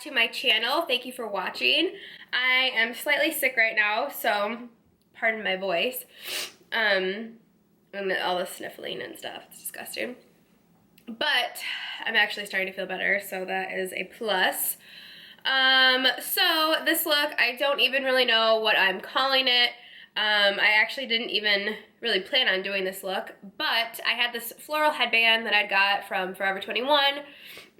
to my channel. Thank you for watching. I am slightly sick right now, so pardon my voice. And all the sniffling and stuff. It's disgusting. But I'm actually starting to feel better, so that is a plus. So this look, I don't even really know what I'm calling it. I actually didn't even really plan on doing this look, but I had this floral headband that I got from Forever 21,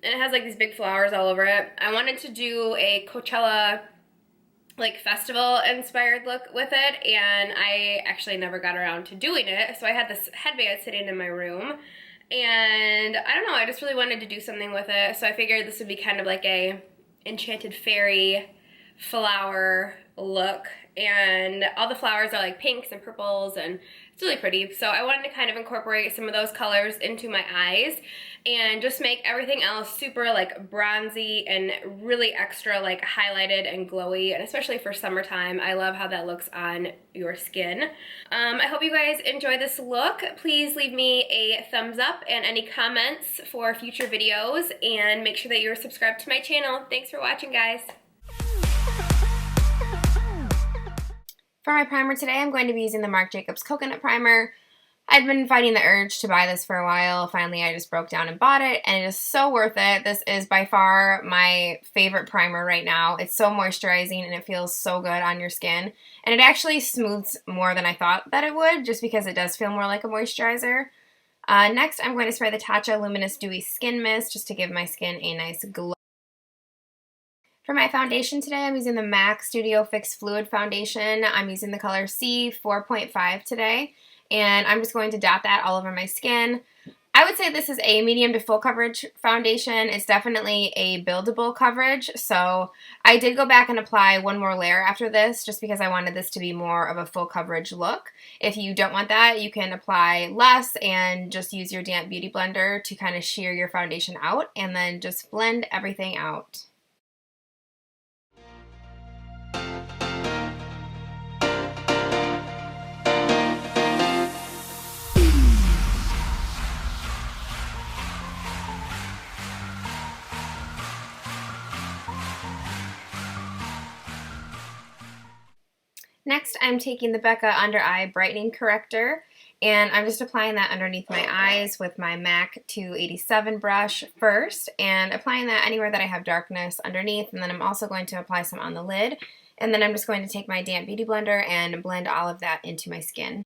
and it has like these big flowers all over it. I wanted to do a Coachella like festival inspired look with it, and I actually never got around to doing it, so I had this headband sitting in my room, and I don't know, I just really wanted to do something with it, so I figured this would be kind of like a enchanted fairy flower look, and all the flowers are like pinks and purples, and it's really pretty. So I wanted to kind of incorporate some of those colors into my eyes and just make everything else super like bronzy and really extra like highlighted and glowy, and especially for summertime, I love how that looks on your skin. I hope you guys enjoy this look. Please leave me a thumbs up and any comments for future videos, and make sure that you're subscribed to my channel. Thanks for watching, guys. For my primer today, I'm going to be using the Marc Jacobs Coconut Primer. I'd been fighting the urge to buy this for a while. Finally, I just broke down and bought it, and it is so worth it. This is by far my favorite primer right now. It's so moisturizing, and it feels so good on your skin. And it actually smooths more than I thought that it would, just because it does feel more like a moisturizer. Next, I'm going to spray the Tatcha Luminous Dewy Skin Mist just to give my skin a nice glow. For my foundation today, I'm using the MAC Studio Fix Fluid Foundation. I'm using the color C4.5 today, and I'm just going to dot that all over my skin. I would say this is a medium to full coverage foundation. It's definitely a buildable coverage, so I did go back and apply one more layer after this just because I wanted this to be more of a full coverage look. If you don't want that, you can apply less and just use your damp beauty blender to kind of sheer your foundation out, and then just blend everything out. Next, I'm taking the Becca Under Eye Brightening Corrector, and I'm just applying that underneath my eyes with my MAC 287 brush first, and applying that anywhere that I have darkness underneath, and then I'm also going to apply some on the lid, and then I'm just going to take my damp beauty blender and blend all of that into my skin.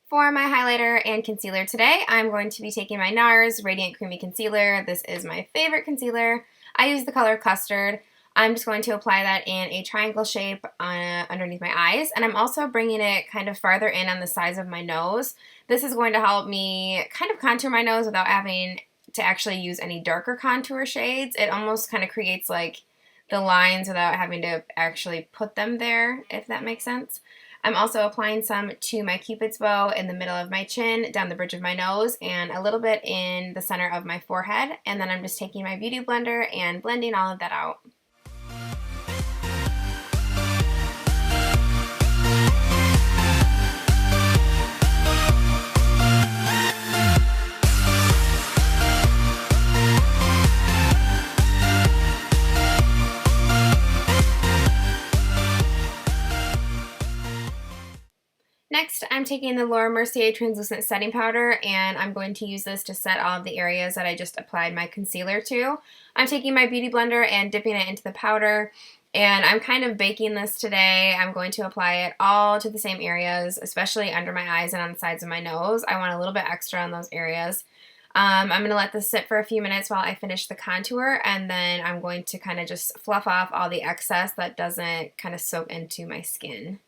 For my highlighter and concealer today, I'm going to be taking my NARS Radiant Creamy Concealer. This is my favorite concealer. I use the color Custard. I'm just going to apply that in a triangle shape underneath my eyes, and I'm also bringing it kind of farther in on the sides of my nose. This is going to help me kind of contour my nose without having to actually use any darker contour shades. It almost kind of creates like the lines without having to actually put them there, if that makes sense. I'm also applying some to my Cupid's bow in the middle of my chin, down the bridge of my nose, and a little bit in the center of my forehead. And then I'm just taking my beauty blender and blending all of that out. Next, I'm taking the Mercier Translucent Setting Powder, and I'm going to use this to set all of the areas that I just applied my concealer to. I'm taking my beauty blender and dipping it into the powder, and I'm kind of baking this today. I'm going to apply it all to the same areas, especially under my eyes and on the sides of my nose. I want a little bit extra on those areas. I'm going to let this sit for a few minutes while I finish the contour, and then I'm going to kind of just fluff off all the excess that doesn't kind of soak into my skin.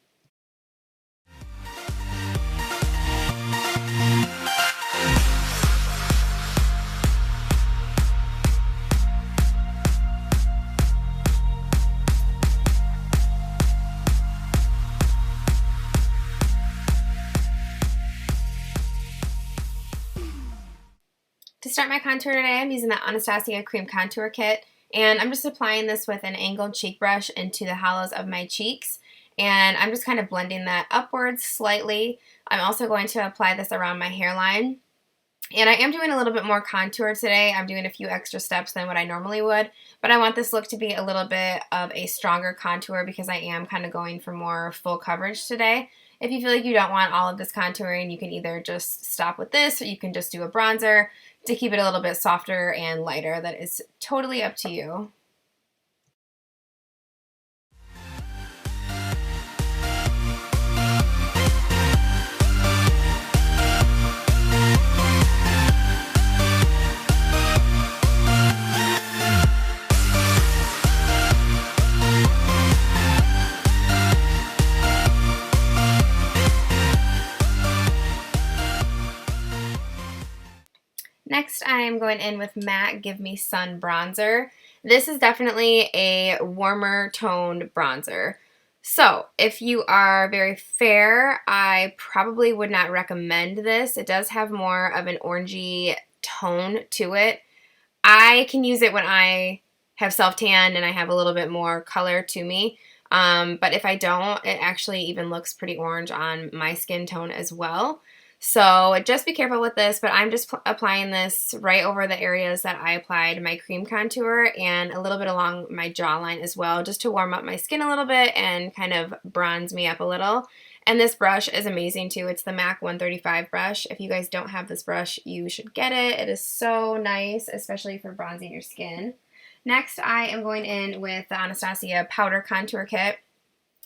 start my contour today, I'm using the Anastasia Cream Contour Kit, and I'm just applying this with an angled cheek brush into the hollows of my cheeks, and I'm just kind of blending that upwards slightly. I'm also going to apply this around my hairline. And I am doing a little bit more contour today. I'm doing a few extra steps than what I normally would, but I want this look to be a little bit of a stronger contour because I am kind of going for more full coverage today. If you feel like you don't want all of this contouring, you can either just stop with this or you can just do a bronzer to keep it a little bit softer and lighter. That is totally up to you. Next, I am going in with MAC Give Me Sun Bronzer. This is definitely a warmer toned bronzer. So, if you are very fair, I probably would not recommend this. It does have more of an orangey tone to it. I can use it when I have self-tan and I have a little bit more color to me. But if I don't, it actually even looks pretty orange on my skin tone as well. So just be careful with this, but I'm just applying this right over the areas that I applied my cream contour and a little bit along my jawline as well, just to warm up my skin a little bit and kind of bronze me up a little. And this brush is amazing too. It's the MAC 135 brush. If you guys don't have this brush, you should get it. It is so nice, especially for bronzing your skin. Next, I am going in with the Anastasia Powder Contour Kit,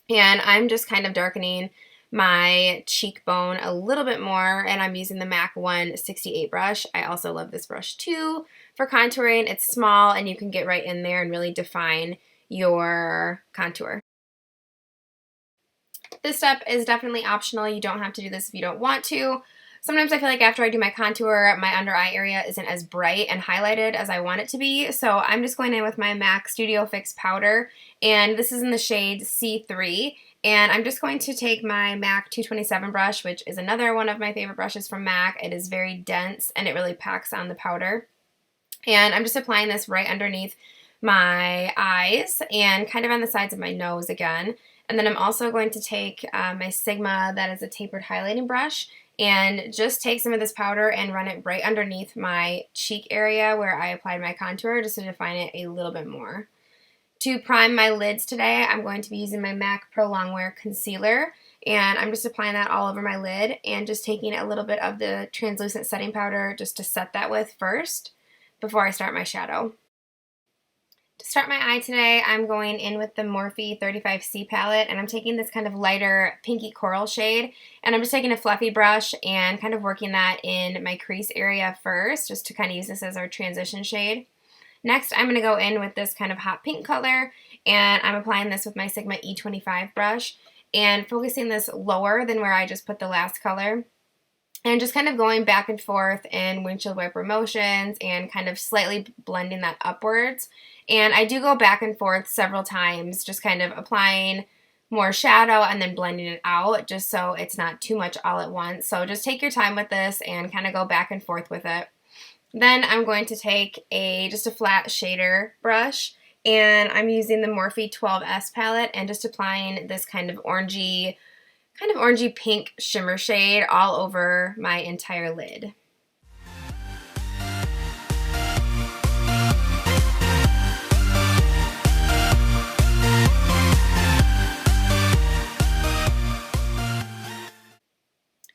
and I'm just kind of darkening my cheekbone a little bit more, and I'm using the MAC 168 brush. I also love this brush too for contouring. It's small and you can get right in there and really define your contour. This step is definitely optional. You don't have to do this if you don't want to. Sometimes I feel like after I do my contour, my under eye area isn't as bright and highlighted as I want it to be, so I'm just going in with my MAC Studio Fix powder, and this is in the shade C3. And I'm just going to take my MAC 227 brush, which is another one of my favorite brushes from MAC. It is very dense and it really packs on the powder. And I'm just applying this right underneath my eyes and kind of on the sides of my nose again. And then I'm also going to take my Sigma, that is a tapered highlighting brush, and just take some of this powder and run it right underneath my cheek area where I applied my contour, just to define it a little bit more. To prime my lids today, I'm going to be using my MAC Pro Longwear Concealer, and I'm just applying that all over my lid and just taking a little bit of the translucent setting powder just to set that with first before I start my shadow. To start my eye today, I'm going in with the Morphe 35C palette, and I'm taking this kind of lighter pinky coral shade, and I'm just taking a fluffy brush and kind of working that in my crease area first, just to kind of use this as our transition shade. Next, I'm going to go in with this kind of hot pink color, and I'm applying this with my Sigma E25 brush and focusing this lower than where I just put the last color, and just kind of going back and forth in windshield wiper motions and kind of slightly blending that upwards. And I do go back and forth several times, just kind of applying more shadow and then blending it out, just so it's not too much all at once. So just take your time with this and kind of go back and forth with it. Then I'm going to take just a flat shader brush, and I'm using the Morphe 12S palette and just applying this kind of orangey pink shimmer shade all over my entire lid.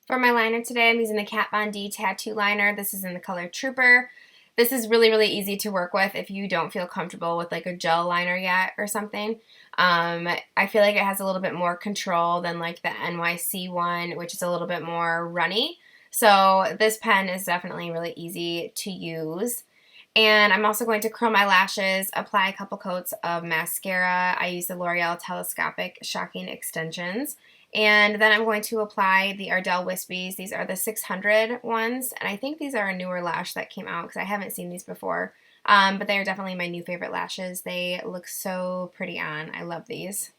For my liner today, I'm using the Kat Von D Tattoo Liner. This is in the color Trooper. This is really, really easy to work with if you don't feel comfortable with like a gel liner yet or something. I feel like it has a little bit more control than like the NYC one, which is a little bit more runny. So this pen is definitely really easy to use. And I'm also going to curl my lashes, apply a couple coats of mascara. I use the L'Oreal Telescopic Shocking Extensions. And then I'm going to apply the Ardell Wispies. These are the 600 ones, and I think these are a newer lash that came out because I haven't seen these before. But they are definitely my new favorite lashes. They look so pretty on. I love these.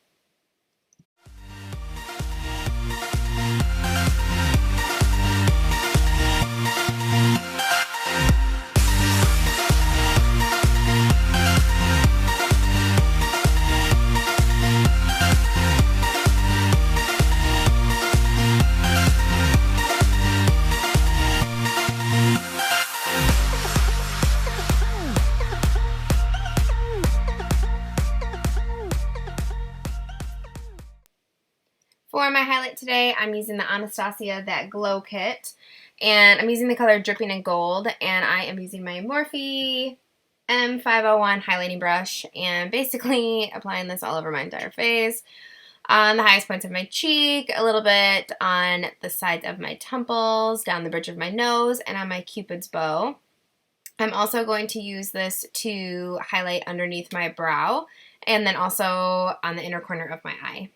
highlight today, I'm using the Anastasia That Glow Kit, and I'm using the color Dripping in Gold, and I am using my Morphe M501 highlighting brush, and basically applying this all over my entire face, on the highest points of my cheek, a little bit on the sides of my temples, down the bridge of my nose, and on my Cupid's bow. I'm also going to use this to highlight underneath my brow, and then also on the inner corner of my eye.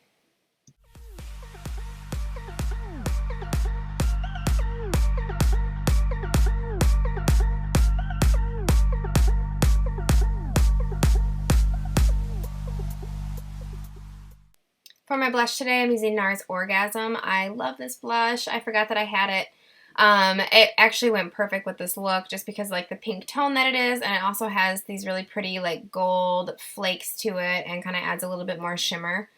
For my blush today, I'm using NARS Orgasm. I love this blush. I forgot that I had it. It actually went perfect with this look just because like the pink tone that it is, and it also has these really pretty like gold flakes to it and kind of adds a little bit more shimmer.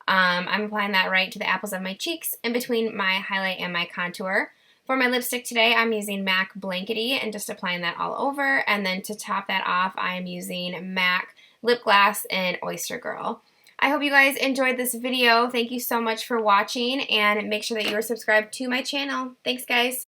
I'm applying that right to the apples of my cheeks in between my highlight and my contour. For my lipstick today, I'm using MAC Blankety and just applying that all over, and then to top that off, I'm using MAC Lipglass in Oyster Girl. I hope you guys enjoyed this video. Thank you so much for watching, and make sure that you are subscribed to my channel. Thanks, guys.